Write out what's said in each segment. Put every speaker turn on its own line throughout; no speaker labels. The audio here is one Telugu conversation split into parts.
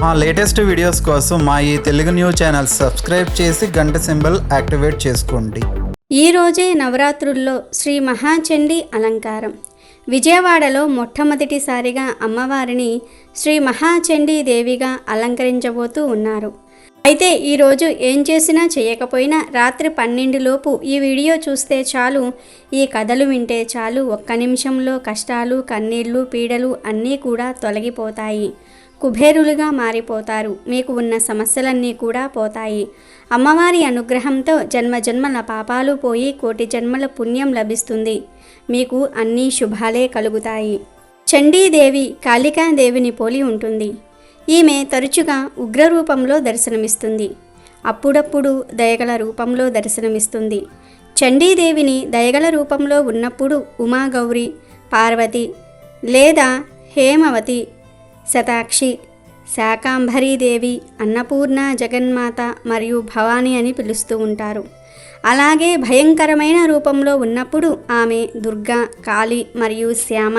మా లేటెస్ట్ వీడియోస్ కోసం మా ఈ తెలుగు న్యూస్ ఛానల్ సబ్స్క్రైబ్ చేసి గంట సింబల్ యాక్టివేట్ చేసుకోండి.
ఈ రోజే నవరాత్రుల్లో శ్రీ మహాచండీ అలంకారం. విజయవాడలో మొట్టమొదటిసారిగా అమ్మవారిని శ్రీ మహాచండీ దేవిగా అలంకరించబోతూ ఉన్నారు. అయితే ఈరోజు ఏం చేసినా చేయకపోయినా రాత్రి 12 లోపు ఈ వీడియో చూస్తే చాలు, ఈ కథలు వింటే చాలు, ఒక్క నిమిషంలో కష్టాలు, కన్నీళ్లు, పీడలు అన్నీ కూడా తొలగిపోతాయి. కుబేరులుగా మారిపోతారు. మీకు ఉన్న సమస్యలన్నీ కూడా పోతాయి. అమ్మవారి అనుగ్రహంతో జన్మజన్మల పాపాలు పోయి కోటి జన్మల పుణ్యం లభిస్తుంది. మీకు అన్ని శుభాలే కలుగుతాయి. చండీదేవి కాళికాదేవిని పోలి ఉంటుంది. ఈమె తరచుగా ఉగ్రరూపంలో దర్శనమిస్తుంది. అప్పుడప్పుడు దయగల రూపంలో దర్శనమిస్తుంది. చండీదేవిని దయగల రూపంలో ఉన్నప్పుడు ఉమాగౌరి, పార్వతి లేదా హేమవతి, శతాక్షి, శాకాంబరీదేవి, అన్నపూర్ణ, జగన్మాత మరియు భవాని అని పిలుస్తూ ఉంటారు. అలాగే భయంకరమైన రూపంలో ఉన్నప్పుడు ఆమె దుర్గా, కాళి మరియు శ్యామ,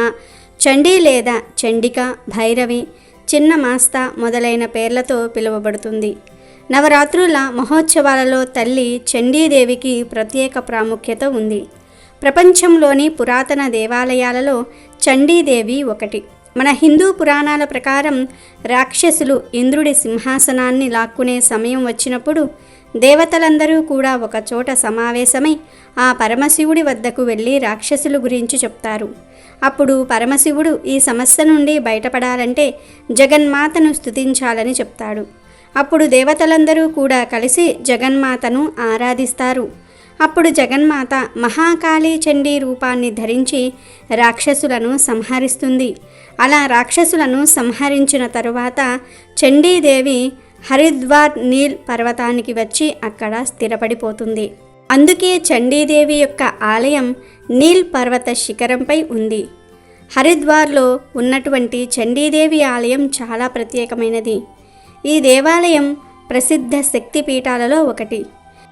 చండీ లేదా చండిక, భైరవి, చిన్న మాస్తా మొదలైన పేర్లతో పిలువబడుతుంది. నవరాత్రుల మహోత్సవాలలో తల్లి చండీదేవికి ప్రత్యేక ప్రాముఖ్యత ఉంది. ప్రపంచంలోని పురాతన దేవాలయాలలో చండీదేవి ఒకటి. మన హిందూ పురాణాల ప్రకారం రాక్షసులు ఇంద్రుడి సింహాసనాన్ని లాక్కునే సమయం వచ్చినప్పుడు దేవతలందరూ కూడా ఒక చోట సమావేశమై ఆ పరమశివుడి వద్దకు వెళ్ళి రాక్షసుల గురించి చెప్తారు. అప్పుడు పరమశివుడు ఈ సమస్య నుండి బయటపడాలంటే జగన్మాతను స్తుతించాలని చెప్తాడు. అప్పుడు దేవతలందరూ కూడా కలిసి జగన్మాతను ఆరాధిస్తారు. అప్పుడు జగన్మాత మహాకాళీ చండీ రూపాన్ని ధరించి రాక్షసులను సంహరిస్తుంది. అలా రాక్షసులను సంహరించిన తరువాత చండీదేవి హరిద్వార్ నీల్ పర్వతానికి వచ్చి అక్కడ స్థిరపడిపోతుంది. అందుకే చండీదేవి యొక్క ఆలయం నీల్ పర్వత శిఖరంపై ఉంది. హరిద్వార్లో ఉన్నటువంటి చండీదేవి ఆలయం చాలా ప్రత్యేకమైనది. ఈ దేవాలయం ప్రసిద్ధ శక్తిపీఠాలలో ఒకటి.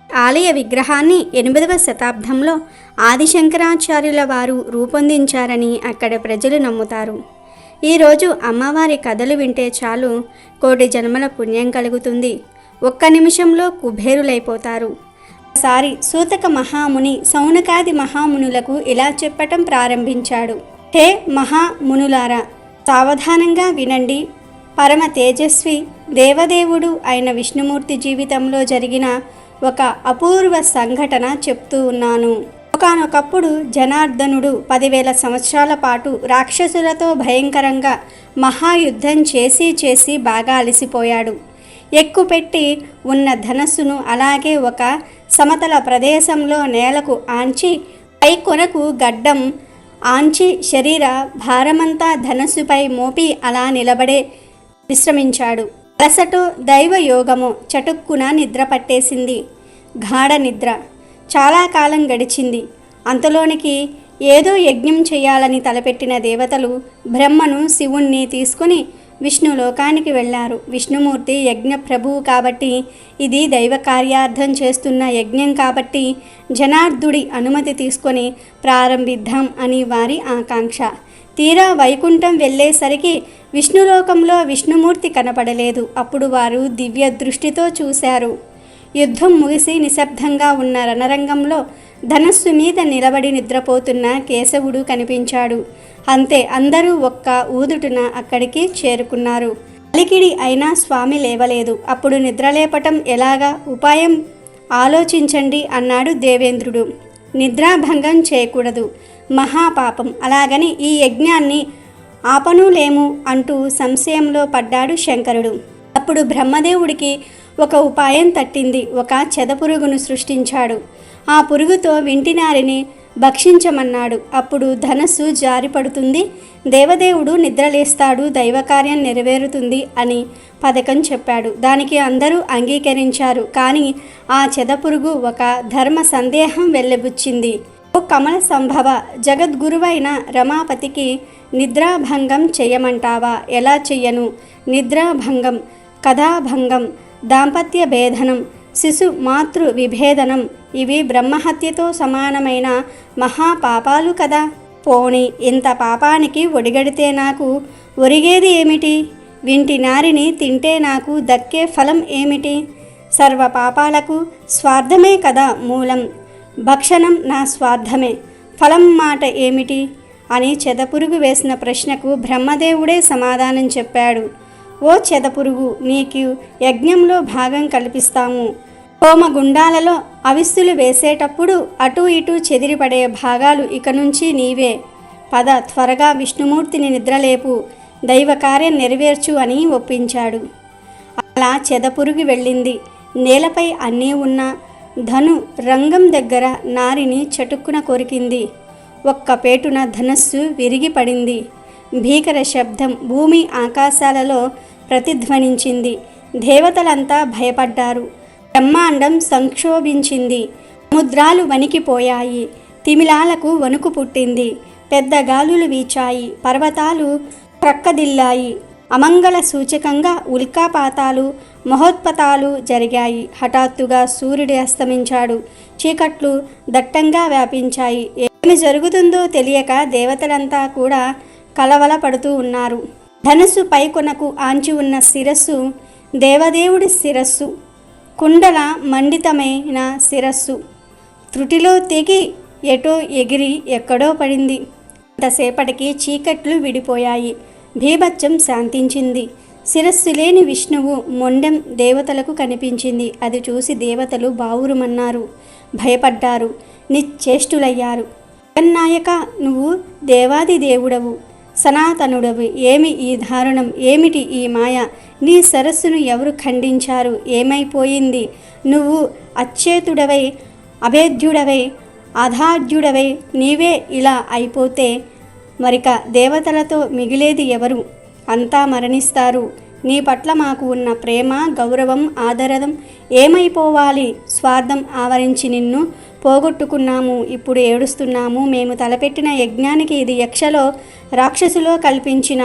ఆలయ విగ్రహాన్ని 8వ శతాబ్దంలో ఆదిశంకరాచార్యుల వారు రూపొందించారని అక్కడ ప్రజలు నమ్ముతారు. ఈరోజు అమ్మవారి కథలు వింటే చాలు, కోటి జన్మల పుణ్యం కలుగుతుంది. ఒక్క నిమిషంలో కుబేరులైపోతారు. ఒకసారి సూతక మహాముని సౌనకాది మహామునులకు ఇలా చెప్పటం ప్రారంభించాడు. హే మహామునులారా, సావధానంగా వినండి. పరమ తేజస్వి దేవదేవుడు అయిన విష్ణుమూర్తి జీవితంలో జరిగిన ఒక అపూర్వ సంఘటన చెప్తూ ఉన్నాను. ఒకానొకప్పుడు జనార్దనుడు 10,000 సంవత్సరాల పాటు రాక్షసులతో భయంకరంగా మహాయుద్ధం చేసి బాగా అలసిపోయాడు. ఎక్కుపెట్టి ఉన్న ధనస్సును అలాగే ఒక సమతల ప్రదేశంలో నేలకు ఆంచి పై కొనకు గడ్డం ఆంచి శరీర భారమంతా ధనస్సుపై మోపి అలా నిలబడే విశ్రమించాడు. అలసటో దైవయోగమో చటుక్కున నిద్ర పట్టేసింది. గాఢ నిద్ర. చాలా కాలం గడిచింది. అంతలోనికి ఏదో యజ్ఞం చేయాలని తలపెట్టిన దేవతలు బ్రహ్మను, శివుణ్ణి తీసుకుని విష్ణులోకానికి వెళ్ళారు. విష్ణుమూర్తి యజ్ఞ ప్రభువు కాబట్టి, ఇది దైవ కార్యార్థం చేస్తున్న యజ్ఞం కాబట్టి జనార్దుడి అనుమతి తీసుకొని ప్రారంభిద్దాం అని వారి ఆకాంక్ష. తీరా వైకుంఠం వెళ్ళేసరికి విష్ణులోకంలో విష్ణుమూర్తి కనపడలేదు. అప్పుడు వారు దివ్య దృష్టితో చూశారు. యుద్ధం ముగిసి నిశ్శబ్దంగా ఉన్న రణరంగంలో ధనస్సు మీద నిలబడి నిద్రపోతున్న కేశవుడు కనిపించాడు. అంతే, అందరూ ఒక్క ఊదుటున అక్కడికి చేరుకున్నారు. అలికిడి అయినా స్వామి లేవలేదు. అప్పుడు నిద్రలేపటం ఎలాగా, ఉపాయం ఆలోచించండి అన్నాడు దేవేంద్రుడు. నిద్రాభంగం చేయకూడదు, మహాపాపం. అలాగని ఈ యజ్ఞాన్ని ఆపనులేము అంటూ సంశయంలో పడ్డాడు శంకరుడు. అప్పుడు బ్రహ్మదేవుడికి ఒక ఉపాయం తట్టింది. ఒక చెదపురుగును సృష్టించాడు. ఆ పురుగుతో వింటినారిని భక్షించమన్నాడు. అప్పుడు ధనస్సు జారిపడుతుంది, దేవదేవుడు నిద్రలేస్తాడు, దైవకార్యం నెరవేరుతుంది అని పథకం చెప్పాడు. దానికి అందరూ అంగీకరించారు. కానీ ఆ చెదపురుగు ఒక ధర్మ సందేహం వెల్లబుచ్చింది. ఓ కమల సంభవ, జగద్గురువైన రమాపతికి నిద్రాభంగం చెయ్యమంటావా? ఎలా చెయ్యను? నిద్రాభంగం, కథాభంగం, దాంపత్య భేదనం, శిశు మాతృ విభేదనం ఇవి బ్రహ్మహత్యతో సమానమైన మహాపాపాలు కదా. పోని ఇంత పాపానికి ఒడిగడితే నాకు ఒరిగేది ఏమిటి? వింటి నారిని తింటే నాకు దక్కే ఫలం ఏమిటి? సర్వ పాపాలకు స్వార్థమే కదా మూలం. భక్షణం నా స్వార్థమే, ఫలం మాట ఏమిటి అని చెదపురుగు వేసిన ప్రశ్నకు బ్రహ్మదేవుడే సమాధానం చెప్పాడు. ఓ చెదపురుగు, నీకు యజ్ఞంలో భాగం కల్పిస్తాము. హోమగుండాలలో అవిస్తులు వేసేటప్పుడు అటూ ఇటూ చెదిరిపడే భాగాలు ఇక నుంచి నీవే. పద, త్వరగా విష్ణుమూర్తిని నిద్రలేపు, దైవకార్యం నెరవేర్చు అని ఒప్పించాడు. అలా చెదపురుగు వెళ్ళింది. నేలపై అన్నీ ఉన్న ధను రంగం దగ్గర నారిని చటుక్కున కొరికింది. ఒక్క పేటున ధనస్సు విరిగి పడింది. భీకర శబ్దం భూమి ఆకాశాలలో ప్రతిధ్వనించింది. దేవతలంతా భయపడ్డారు. బ్రహ్మాండం సంక్షోభించింది. సముద్రాలు వణికిపోయాయి. తిమిలాలకు వణుకు పుట్టింది. పెద్ద గాలులు వీచాయి. పర్వతాలు ప్రక్కదిల్లాయి. అమంగళ సూచకంగా ఉల్కాపాతాలు, మహోత్పతాలు జరిగాయి. హఠాత్తుగా సూర్యుడు అస్తమించాడు. చీకట్లు దట్టంగా వ్యాపించాయి. ఏమి జరుగుతుందో తెలియక దేవతలంతా కూడా కలవలపడుతూ ఉన్నారు. ధనుసు పైకొనకు ఆంచి ఉన్న శిరస్సు దేవదేవుడి శిరస్సు, కుండల మండితమైన శిరస్సు త్రుటిలో తెగి ఎటో ఎగిరి ఎక్కడో పడింది. అంతసేపటికి చీకట్లు విడిపోయాయి. భీభత్సం శాంతించింది. శిరస్సు లేని విష్ణువు మొండెం దేవతలకు కనిపించింది. అది చూసి దేవతలు బావురుమన్నారు, భయపడ్డారు, నిశ్చేష్టులయ్యారు. జగన్నాయక, నువ్వు దేవాది దేవుడవు, సనాతనుడవు. ఏమి ఈ దారుణం? ఏమిటి ఈ మాయ? నీ సరస్సును ఎవరు ఖండించారు? ఏమైపోయింది? నువ్వు అచ్చేతుడవై, అభేద్యుడవై, అధార్యుడవై నీవే ఇలా అయిపోతే మరిక దేవతలతో మిగిలేది ఎవరు? అంతా మరణిస్తారు. నీ పట్ల మాకు ఉన్న ప్రేమ, గౌరవం, ఆదరం ఏమైపోవాలి? స్వార్థం ఆవరించి నిన్ను పోగొట్టుకున్నాము. ఇప్పుడు ఏడుస్తున్నాము. మేము తలపెట్టిన యజ్ఞానికి ఇది యక్షలో రాక్షసులో కల్పించిన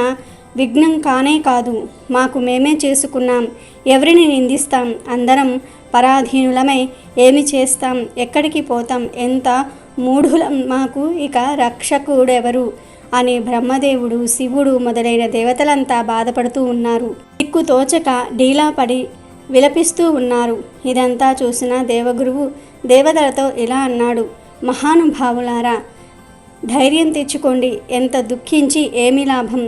విఘ్నం కానే కాదు. మాకు మేమే చేసుకున్నాం. ఎవరిని నిందిస్తాం? అందరం పరాధీనులమై ఏమి చేస్తాం? ఎక్కడికి పోతాం? ఎంత మూఢులం! మాకు ఇక రక్షకుడెవరు అని బ్రహ్మదేవుడు, శివుడు మొదలైన దేవతలంతా బాధపడుతూ ఉన్నారు. దిక్కు తోచక డీలా పడి విలపిస్తూ ఉన్నారు. ఇదంతా చూసిన దేవగురువు దేవతలతో ఇలా అన్నాడు: మహానుభావులారా, ధైర్యం తెచ్చుకోండి. ఎంత దుఃఖించి ఏమి లాభం?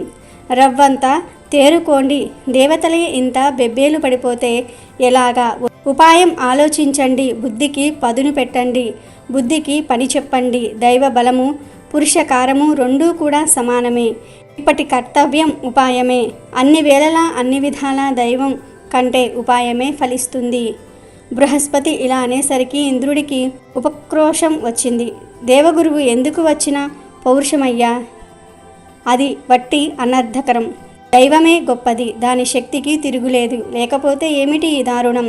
రవ్వంతా తేరుకోండి. దేవతలే ఇంత బెబ్బేలు పడిపోతే ఎలాగా? ఉపాయం ఆలోచించండి. బుద్ధికి పదును పెట్టండి. బుద్ధికి పని చెప్పండి. దైవ బలము, పురుషకారము రెండూ కూడా సమానమే. ఇప్పటి కర్తవ్యం ఉపాయమే. అన్ని వేళలా అన్ని విధాలా దైవం కంటే ఉపాయమే ఫలిస్తుంది. బృహస్పతి ఇలా అనేసరికి ఇంద్రుడికి ఉపక్రోషం వచ్చింది. దేవగురువు ఎందుకు వచ్చిన పౌరుషమయ్యా? అది వట్టి అనర్థకరం. దైవమే గొప్పది. దాని శక్తికి తిరుగులేదు. లేకపోతే ఏమిటి ఈ దారుణం?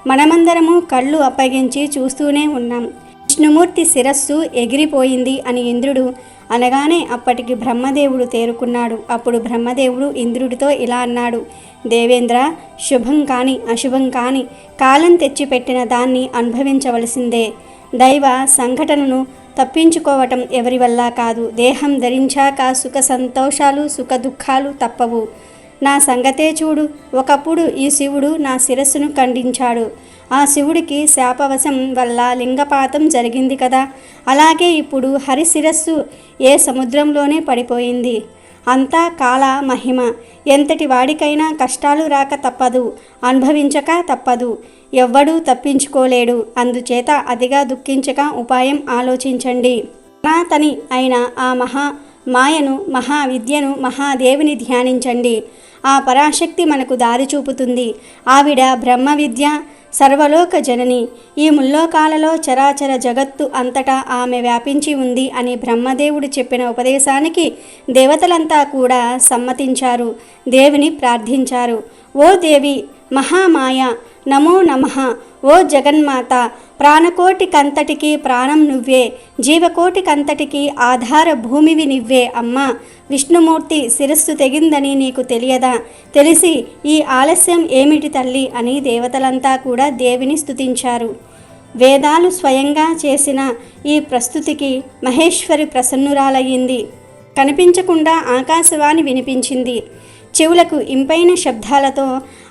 మనమందరము కళ్ళు అప్పగించి చూస్తూనే ఉన్నాం. విష్ణుమూర్తి శిరస్సు ఎగిరిపోయింది అని ఇంద్రుడు అనగానే అప్పటికి బ్రహ్మదేవుడు తేరుకున్నాడు. అప్పుడు బ్రహ్మదేవుడు ఇంద్రుడితో ఇలా అన్నాడు: దేవేంద్ర, శుభం కాని అశుభం కాని కాలం తెచ్చిపెట్టిన దాన్ని అనుభవించవలసిందే. దైవ సంఘటనను తప్పించుకోవటం ఎవరి వల్ల కాదు. దేహం ధరించాక సుఖ సంతోషాలు, సుఖ దుఃఖాలు తప్పవు. నా సంగతే చూడు. ఒకప్పుడు ఈ శివుడు నా శిరస్సును ఖండించాడు. ఆ శివుడికి శాపవశం వల్ల లింగపాతం జరిగింది కదా. అలాగే ఇప్పుడు హరి శిరస్సు ఏ సముద్రంలోనే పడిపోయింది. అంతా కాల మహిమ. ఎంతటి వాడికైనా కష్టాలు రాక తప్పదు, అనుభవించక తప్పదు. ఎవ్వడూ తప్పించుకోలేడు. అందుచేత అతిగా దుఃఖించక ఉపాయం ఆలోచించండి. సనాతని అయిన ఆ మాయను, మహావిద్యను, మహాదేవిని ధ్యానించండి. ఆ పరాశక్తి మనకు దారి చూపుతుంది. ఆవిడ బ్రహ్మ విద్య, సర్వలోక జనని. ఈ ముల్లోకాలలో చరాచర జగత్తు అంతటా ఆమె వ్యాపించి ఉంది అని బ్రహ్మదేవుడు చెప్పిన ఉపదేశానికి దేవతలంతా కూడా సమ్మతించారు. దేవిని ప్రార్థించారు. ఓ దేవి మహామాయ, నమో నమః. ఓ జగన్మాత, ప్రాణకోటికంతటికి ప్రాణం నువ్వే, జీవకోటికంతటికి ఆధార భూమివి నువ్వే. అమ్మా, విష్ణుమూర్తి శిరస్సు తెగిందని నీకు తెలియదా? తెలిసి ఈ ఆలస్యం ఏమిటి తల్లి అని దేవతలంతా కూడా దేవిని స్తుతించారు. వేదాలు స్వయంగా చేసిన ఈ ప్రస్తుతికి మహేశ్వరి ప్రసన్నురాలయ్యింది. కనిపించకుండా ఆకాశవాణి వినిపించింది. చెవులకు ఇంపైన శబ్దాలతో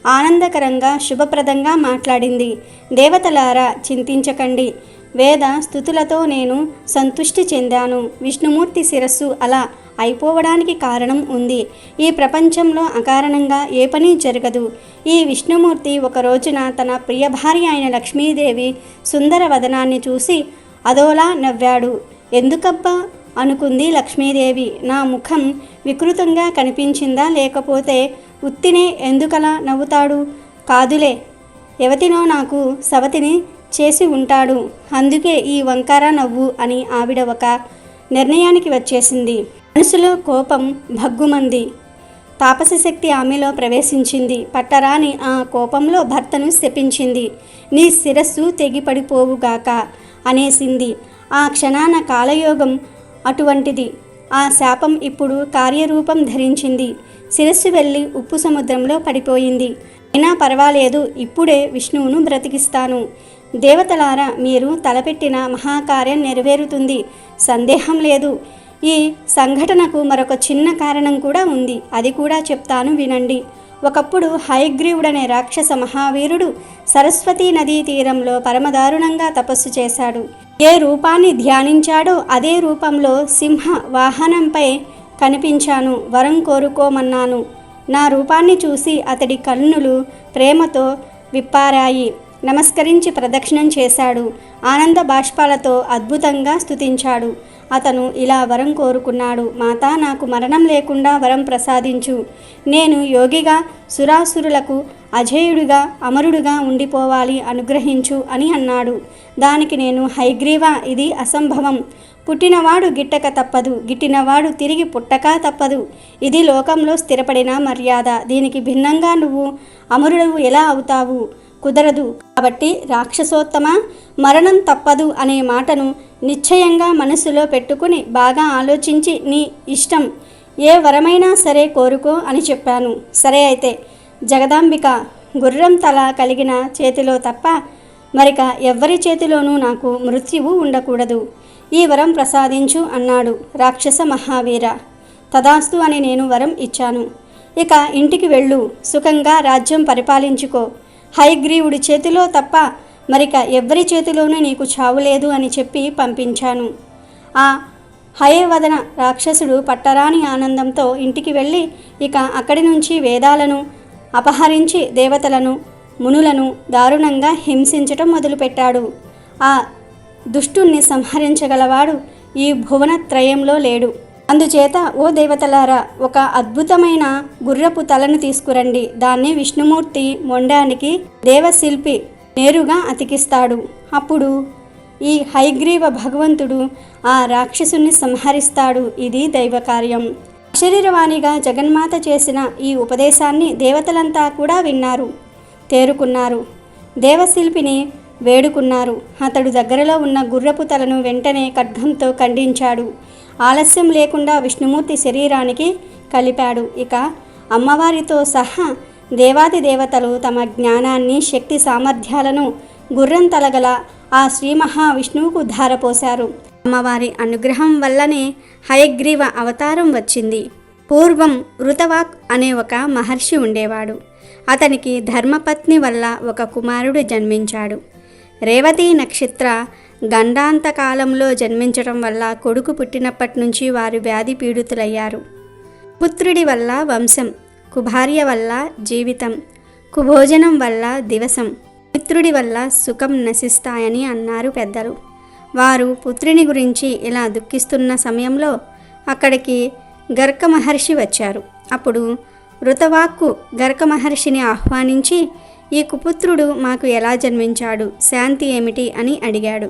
ఆనందకరంగా శుభప్రదంగా మాట్లాడింది. దేవతలారా చింతించకండి, వేద స్తుతులతో నేను సంతుష్టి చెందాను. విష్ణుమూర్తి శిరస్సు అలా అయిపోవడానికి కారణం ఉంది. ఈ ప్రపంచంలో అకారణంగా ఏ పని జరగదు. ఈ విష్ణుమూర్తి ఒక రోజున తన ప్రియ భార్య అయిన లక్ష్మీదేవి సుందర వదనాన్ని చూసి అదోలా నవ్వాడు. ఎందుకబ్బా అనుకుంది లక్ష్మీదేవి. నా ముఖం వికృతంగా కనిపించిందా, లేకపోతే ఉత్తినే ఎందుకలా నవ్వుతాడు? కాదులే, ఎవతినో నాకు సవతిని చేసి ఉంటాడు, అందుకే ఈ వంకర నవ్వు అని ఆవిడ ఒక నిర్ణయానికి వచ్చేసింది. మనసులో కోపం భగ్గుమంది. తాపస శక్తి ఆమెలో ప్రవేశించింది. పట్టరాని ఆ కోపంలో భర్తను శపించింది. నీ శిరస్సు తెగిపడిపోవుగాక అనేసింది. ఆ క్షణాన కాలయోగం అటువంటిది. ఆ శాపం ఇప్పుడు కార్యరూపం ధరించింది. శిరస్సు వెళ్ళి ఉప్పు సముద్రంలో పడిపోయింది. అయినా పర్వాలేదు, ఇప్పుడే విష్ణువును బ్రతికిస్తాను. దేవతలారా, మీరు తలపెట్టిన మహాకార్యం నెరవేరుతుంది, సందేహం లేదు. ఈ సంఘటనకు మరొక చిన్న కారణం కూడా ఉంది, అది కూడా చెప్తాను వినండి. ఒకప్పుడు హయగ్రీవుడనే రాక్షస మహావీరుడు సరస్వతీ నదీ తీరంలో పరమదారుణంగా తపస్సు చేశాడు. ఏ రూపాన్ని ధ్యానించాడో అదే రూపంలో సింహ వాహనంపై కనిపించాను. వరం కోరుకోమన్నాను. నా రూపాన్ని చూసి అతడి కన్నులు ప్రేమతో విప్పారాయి. నమస్కరించి ప్రదక్షిణం చేశాడు. ఆనంద బాష్పాలతో అద్భుతంగా స్తుతించాడు. అతను ఇలా వరం కోరుకున్నాడు. మాతా, నాకు మరణం లేకుండా వరం ప్రసాదించు. నేను యోగిగా సురాసురులకు అజేయుడిగా అమరుడుగా ఉండిపోవాలి, అనుగ్రహించు అని అన్నాడు. దానికి నేను, హయగ్రీవా, ఇది అసంభవం. పుట్టినవాడు గిట్టక తప్పదు, గిట్టినవాడు తిరిగి పుట్టక తప్పదు. ఇది లోకంలో స్థిరపడిన మర్యాద. దీనికి భిన్నంగా నువ్వు అమరుడవు ఎలా అవుతావు? కుదరదు. కాబట్టి రాక్షసోత్తమ, మరణం తప్పదు అనే మాటను నిశ్చయంగా మనసులో పెట్టుకుని బాగా ఆలోచించి నీ ఇష్టం, ఏ వరమైనా సరే కోరుకో అని చెప్పాను. సరే అయితే, జగదాంబిక, గుర్రం తల కలిగిన చేతిలో తప్ప మరిక ఎవ్వరి చేతిలోనూ నాకు మృత్యువు ఉండకూడదు. ఈ వరం ప్రసాదించు అన్నాడు రాక్షస మహావీర. తదాస్తు అని నేను వరం ఇచ్చాను. ఇక ఇంటికి వెళ్ళు, సుఖంగా రాజ్యం పరిపాలించుకో. హయగ్రీవుడి చేతిలో తప్ప మరిక ఎవ్వరి చేతిలోనూ నీకు చావులేదు అని చెప్పి పంపించాను. ఆ హయవదన రాక్షసుడు పట్టరాని ఆనందంతో ఇంటికి వెళ్ళి ఇక అక్కడి నుంచి వేదాలను అపహరించి దేవతలను మునులను దారుణంగా హింసించటం మొదలుపెట్టాడు. ఆ దుష్టుణ్ణి సంహరించగలవాడు ఈ భువనత్రయంలో లేడు. అందుచేత ఓ దేవతలారా, ఒక అద్భుతమైన గుర్రపు తలను తీసుకురండి. దాన్ని విష్ణుమూర్తి మొండానికి దేవశిల్పి నేరుగా అతికిస్తాడు. అప్పుడు ఈ హయగ్రీవ భగవంతుడు ఆ రాక్షసుని సంహరిస్తాడు. ఇది దైవకార్యం. శరీరవాణిగా జగన్మాత చేసిన ఈ ఉపదేశాన్ని దేవతలంతా కూడా విన్నారు, తేరుకున్నారు. దేవశిల్పిని వేడుకున్నారు. అతడు దగ్గరలో ఉన్న గుర్రపు తలను వెంటనే ఖడ్గంతో ఖండించాడు. ఆలస్యం లేకుండా విష్ణుమూర్తి శరీరానికి కలిపాడు. ఇక అమ్మవారితో సహా దేవాది దేవతలు తమ జ్ఞానాన్ని, శక్తి సామర్థ్యాలను గుర్రం తలగల ఆ శ్రీ మహావిష్ణువుకు ధారపోశారు. అమ్మవారి అనుగ్రహం వల్లనే హయగ్రీవ అవతారం వచ్చింది. పూర్వం ఋతవాక్ అనే ఒక మహర్షి ఉండేవాడు. అతనికి ధర్మపత్ని వల్ల ఒక కుమారుడు జన్మించాడు. రేవతి నక్షత్ర గండాంతకాలంలో జన్మించడం వల్ల కొడుకు పుట్టినప్పటి నుంచి వారు వ్యాధి పీడితులయ్యారు. పుత్రుడి వల్ల వంశం, కుభార్య వల్ల జీవితం, కుభోజనం వల్ల దివసం, మిత్రుడి వల్ల సుఖం నశిస్తాయని అన్నారు పెద్దలు. వారు పుత్రుని గురించి ఇలా దుఃఖిస్తున్న సమయంలో అక్కడికి గర్క మహర్షి వచ్చారు. అప్పుడు ఋతవాక్కు గర్క మహర్షిని ఆహ్వానించి, ఈ కుపుత్రుడు మాకు ఎలా జన్మించాడు, శాంతి ఏమిటి అని అడిగాడు.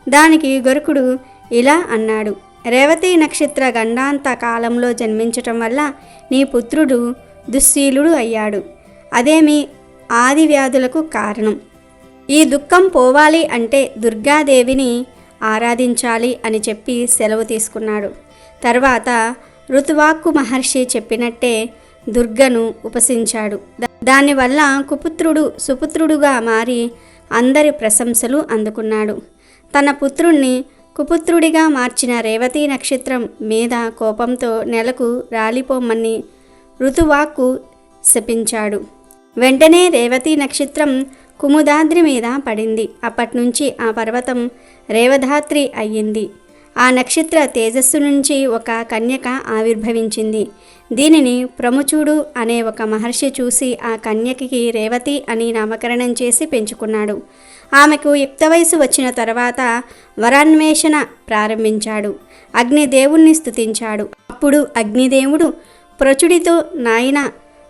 దానికి గరుకుడు ఇలా అన్నాడు, రేవతి నక్షత్ర గండాంత కాలంలో జన్మించటం వల్ల నీ పుత్రుడు దుశ్శీలుడు అయ్యాడు. అదే మీ ఆది వ్యాధులకు కారణం. ఈ దుఃఖం పోవాలి అంటే దుర్గాదేవిని ఆరాధించాలి అని చెప్పి సెలవు తీసుకున్నాడు. తర్వాత ఋతువాక్కు మహర్షి చెప్పినట్టే దుర్గను ఉపాసించాడు. దానివల్ల కుపుత్రుడు సుపుత్రుడుగా మారి అందరి ప్రశంసలు అందుకున్నాడు. తన పుత్రుణ్ణి కుపుత్రుడిగా మార్చిన రేవతి నక్షత్రం మీద కోపంతో నెలకు రాలిపోమని ఋతువాక్కు శపించాడు. వెంటనే రేవతి నక్షత్రం కుముదాద్రి మీద పడింది. అప్పట్నుంచి ఆ పర్వతం రేవధాత్రి అయ్యింది. ఆ నక్షత్ర తేజస్సు నుంచి ఒక కన్యక ఆవిర్భవించింది. దీనిని ప్రముచుడు అనే ఒక మహర్షి చూసి ఆ కన్యకకి రేవతి అని నామకరణం చేసి పెంచుకున్నాడు. ఆమెకు యుక్త వయసు వచ్చిన తర్వాత వరాన్వేషణ ప్రారంభించాడు. అగ్నిదేవుణ్ణి స్తుతించాడు. అప్పుడు అగ్నిదేవుడు ప్రచుడితో, నాయన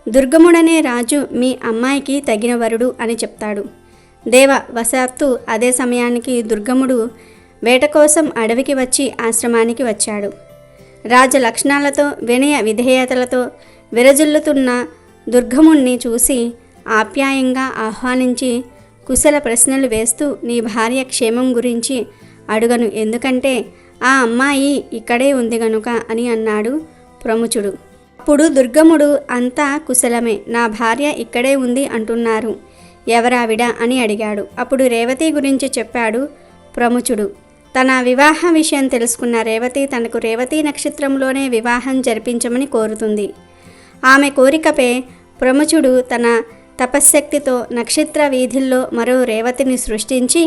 దుర్గముడనే రాజు మీ అమ్మాయికి తగిన వరుడు అని చెప్తాడు. దేవ వశాత్తు అదే సమయానికి దుర్గముడు వేట కోసం అడవికి వచ్చి ఆశ్రమానికి వచ్చాడు. రాజ లక్షణాలతో వినయ విధేయతలతో విరజిల్లుతున్న దుర్గముణ్ణి చూసి ఆప్యాయంగా ఆహ్వానించి కుశల ప్రశ్నలు వేస్తూ, నీ భార్య క్షేమం గురించి అడుగను, ఎందుకంటే ఆ అమ్మాయి ఇక్కడే ఉంది గనుక అని అన్నాడు ప్రముచుడు. అప్పుడు దుర్గముడు, అంతా కుశలమే, నా భార్య ఇక్కడే ఉంది అంటున్నారు, ఎవరావిడ అని అడిగాడు. అప్పుడు రేవతి గురించి చెప్పాడు ప్రముచుడు. తన వివాహ విషయం తెలుసుకున్న రేవతి తనకు రేవతి నక్షత్రంలోనే వివాహం జరిపించమని కోరుతుంది. ఆమె కోరికపై ప్రముచుడు తన తపశ్శక్తితో నక్షత్ర వీధుల్లో మరో రేవతిని సృష్టించి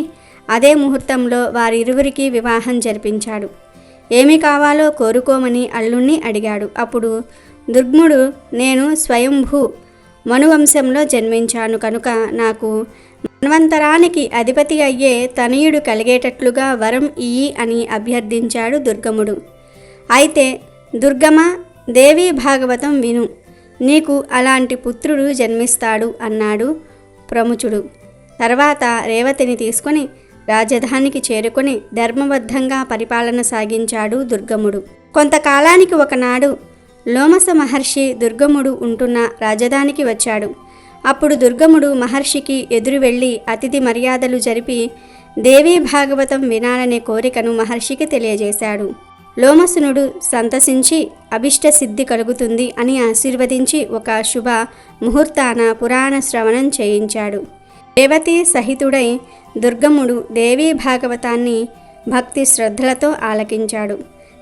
అదే ముహూర్తంలో వారిరువురికి వివాహం జరిపించాడు. ఏమి కావాలో కోరుకోమని అల్లుణ్ణి అడిగాడు. అప్పుడు దుర్గముడు, నేను స్వయంభూ మనువంశంలో జన్మించాను కనుక నాకు మన్వంతరానికి అధిపతి అయ్యే తనయుడు కలిగేటట్లుగా వరం ఇయ్యి అని అభ్యర్థించాడు దుర్గముడు. అయితే దుర్గమ, దేవీ భాగవతం విను, నీకు అలాంటి పుత్రుడు జన్మిస్తాడు అన్నాడు ప్రముచుడు. తర్వాత రేవతిని తీసుకొని రాజధానికి చేరుకొని ధర్మబద్ధంగా పరిపాలన సాగించాడు దుర్గముడు. కొంతకాలానికి ఒకనాడు లోమస మహర్షి దుర్గముడు ఉంటున్న రాజధానికి వచ్చాడు. అప్పుడు దుర్గముడు మహర్షికి ఎదురు వెళ్ళి అతిథి మర్యాదలు జరిపి దేవీ భాగవతం వినాలనే కోరికను మహర్షికి తెలియజేశాడు. లోమసునుడు సంతసించి అభిష్ట సిద్ధి కలుగుతుంది అని ఆశీర్వదించి ఒక శుభ ముహూర్తాన పురాణ శ్రవణం చేయించాడు. రేవతి సహితుడై దుర్గముడు దేవీ భాగవతాన్ని భక్తి శ్రద్ధలతో ఆలకించాడు.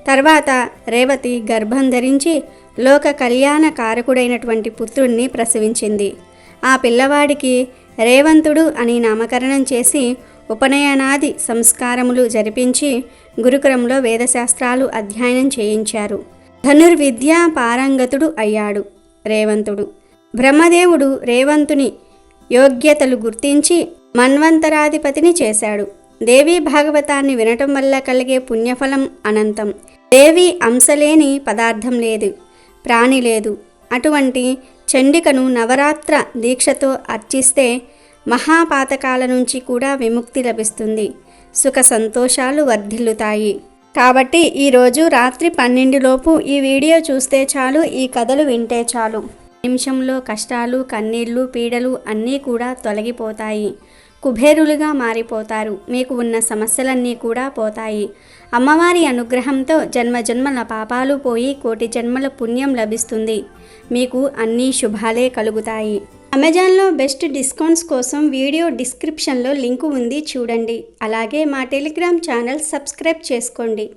తర్వాత రేవతి గర్భం ధరించి లోక కళ్యాణ కారకుడైనటువంటి పుత్రుణ్ణి ప్రసవించింది. ఆ పిల్లవాడికి రేవంతుడు అని నామకరణం చేసి ఉపనయనాది సంస్కారములు జరిపించి గురుకులంలో వేదశాస్త్రాలు అధ్యయనం చేయించారు. ధనుర్విద్యా పారంగతుడు అయ్యాడు రేవంతుడు. బ్రహ్మదేవుడు రేవంతుని యోగ్యతలు గుర్తించి మన్వంతరాధిపతిని చేశాడు. దేవీ భాగవతాన్ని వినటం వల్ల కలిగే పుణ్యఫలం అనంతం. దేవి అంశలేని పదార్థం లేదు, ప్రాణి లేదు. అటువంటి చండికను నవరాత్ర దీక్షతో అర్చిస్తే మహాపాతకాల నుంచి కూడా విముక్తి లభిస్తుంది, సుఖ సంతోషాలు వర్ధిల్లుతాయి. కాబట్టి ఈరోజు రాత్రి 12 ఈ వీడియో చూస్తే చాలు, ఈ కథలు వింటే చాలు. నిమిషంలో కష్టాలు, కన్నీళ్లు, పీడలు అన్నీ కూడా తొలగిపోతాయి. కుబేరులుగా మారిపోతారు. మీకు ఉన్న సమస్యలన్నీ కూడా పోతాయి. అమ్మవారి అనుగ్రహంతో జన్మజన్మల పాపాలు పోయి కోటి జన్మల పుణ్యం లభిస్తుంది. మీకు అన్ని శుభాలే కలుగుతాయి. అమెజాన్లో బెస్ట్ డిస్కౌంట్స్ కోసం వీడియో డిస్క్రిప్షన్లో లింకు ఉంది, చూడండి. అలాగే మా టెలిగ్రామ్ ఛానల్ సబ్స్క్రైబ్ చేసుకోండి.